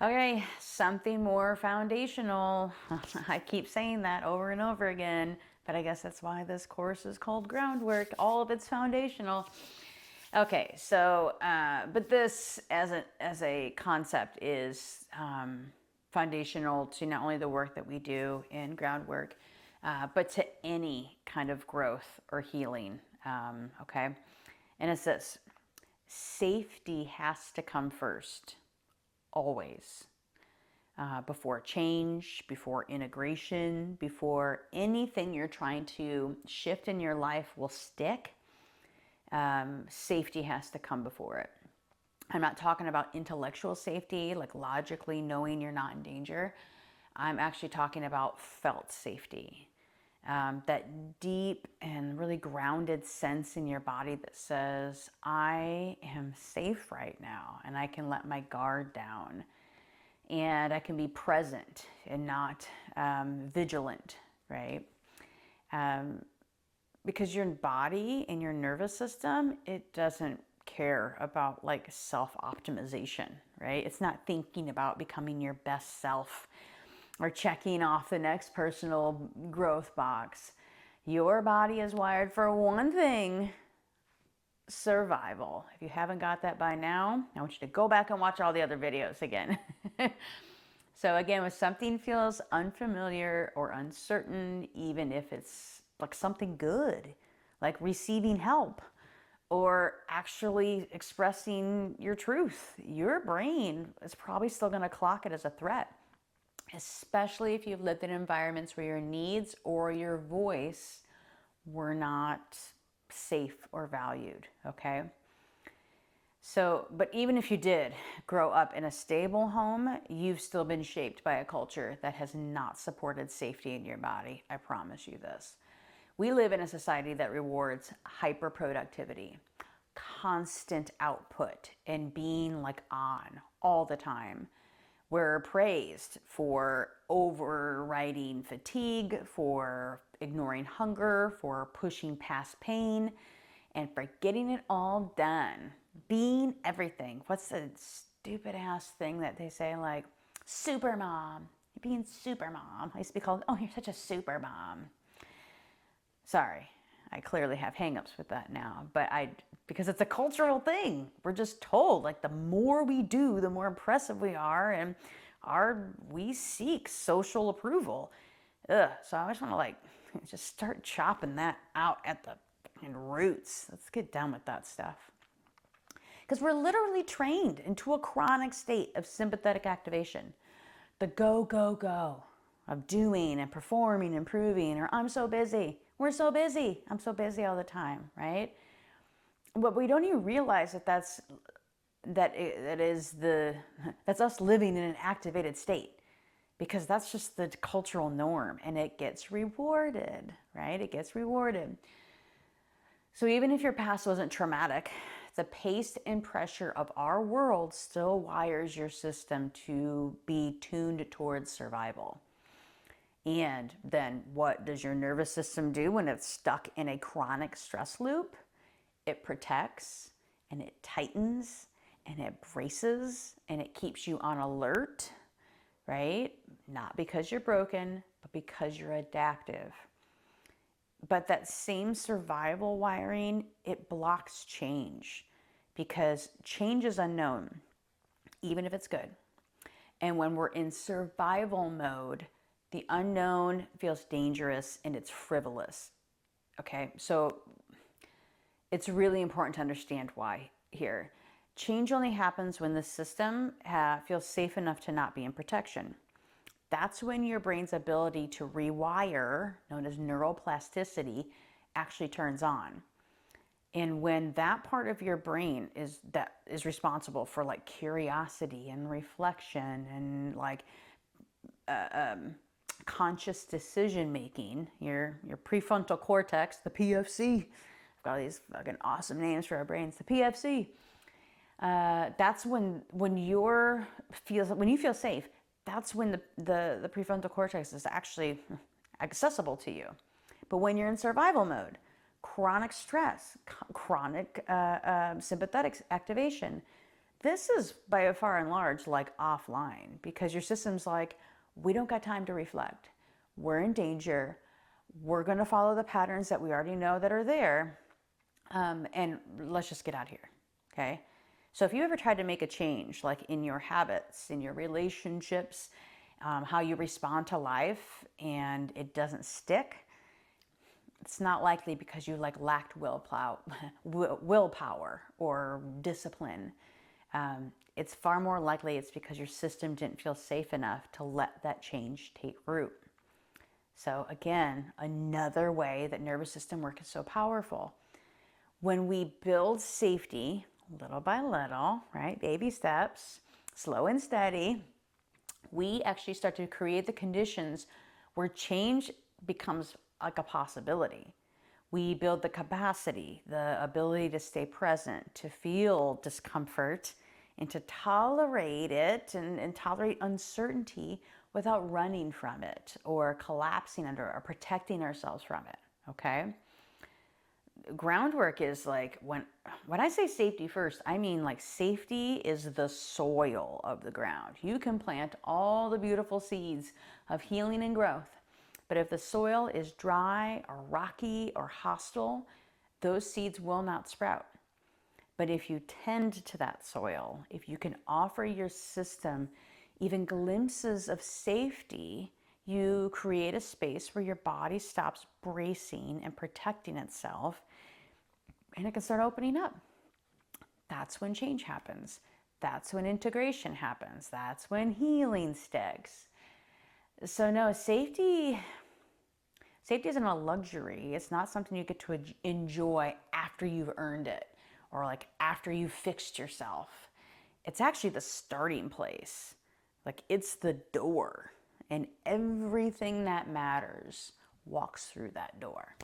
Okay, something more foundational. I keep saying that over and over again, but I guess that's why this course is called Groundwork. All of it's foundational. Okay, so, but this as a concept is foundational to not only the work that we do in Groundwork, but to any kind of growth or healing. Okay, and it's this: safety has to come first, always. Before change, before integration, before anything you're trying to shift in your life will stick, safety has to come before it. I'm not talking about intellectual safety, like logically knowing you're not in danger. I'm actually talking about felt safety. That deep and really grounded sense in your body that says, I am safe right now and I can let my guard down and I can be present and not vigilant, right? Because your body and your nervous system, it doesn't care about like self-optimization, right? It's not thinking about becoming your best self or checking off the next personal growth box. Your body is wired for one thing: survival. If you haven't got that by now, I want you to go back and watch all the other videos again. So again, when something feels unfamiliar or uncertain, even if it's like something good, like receiving help or actually expressing your truth, your brain is probably still going to clock it as a threat, especially if you've lived in environments where your needs or your voice were not safe or valued, okay? So, but even if you did grow up in a stable home, you've still been shaped by a culture that has not supported safety in your body. I promise you this. We live in a society that rewards hyperproductivity, constant output, and being like on all the time. We're praised for overriding fatigue, for ignoring hunger, for pushing past pain, and for getting it all done. Being everything. What's the stupid ass thing that they say, like, super mom? You're being super mom. I used to be called, oh, you're such a super mom. Sorry, I clearly have hangups with that now, but because it's a cultural thing. We're just told, like, the more we do, the more impressive we are, and we seek social approval. Ugh, so I just want to like just start chopping that out at the roots. Let's get done with that stuff. Because we're literally trained into a chronic state of sympathetic activation. The go, go, go of doing and performing and proving, or I'm so busy. We're so busy. I'm so busy all the time, right? But we don't even realize that that's us living in an activated state, because that's just the cultural norm and it gets rewarded, right? It gets rewarded. So even if your past wasn't traumatic, the pace and pressure of our world still wires your system to be tuned towards survival. And then what does your nervous system do when it's stuck in a chronic stress loop? It protects and it tightens and it braces and it keeps you on alert, right? Not because you're broken, but because you're adaptive. But that same survival wiring, it blocks change because change is unknown, even if it's good. And when we're in survival mode, the unknown feels dangerous and it's frivolous. Okay, so it's really important to understand why here. Change only happens when the system feels safe enough to not be in protection. That's when your brain's ability to rewire, known as neuroplasticity, actually turns on. And when that part of your brain is responsible for like curiosity and reflection and like conscious decision making, your prefrontal cortex, the PFC. I've got all these fucking awesome names for our brains. The PFC. That's when you feel safe. That's when the prefrontal cortex is actually accessible to you. But when you're in survival mode, chronic stress, chronic sympathetic activation, this is by far and large like offline, because your system's like, we don't got time to reflect. We're in danger. We're going to follow the patterns that we already know that are there. And let's just get out of here. Okay. So if you ever tried to make a change, like in your habits, in your relationships, how you respond to life, and it doesn't stick, it's not likely because you like lacked willpower or discipline. It's far more likely it's because your system didn't feel safe enough to let that change take root. So again, another way that nervous system work is so powerful. When we build safety little by little, right, baby steps, slow and steady, we actually start to create the conditions where change becomes like a possibility. We build the capacity, the ability to stay present, to feel discomfort, and to tolerate it and tolerate uncertainty without running from it or collapsing under or protecting ourselves from it, okay? Groundwork is like, when I say safety first, I mean like safety is the soil of the ground. You can plant all the beautiful seeds of healing and growth, but if the soil is dry or rocky or hostile, those seeds will not sprout. But if you tend to that soil, if you can offer your system even glimpses of safety, you create a space where your body stops bracing and protecting itself, and it can start opening up. That's when change happens. That's when integration happens. That's when healing sticks. So no, safety isn't a luxury. It's not something you get to enjoy after you've earned it or like after you've fixed yourself. It's actually the starting place. Like, it's the door, and everything that matters walks through that door.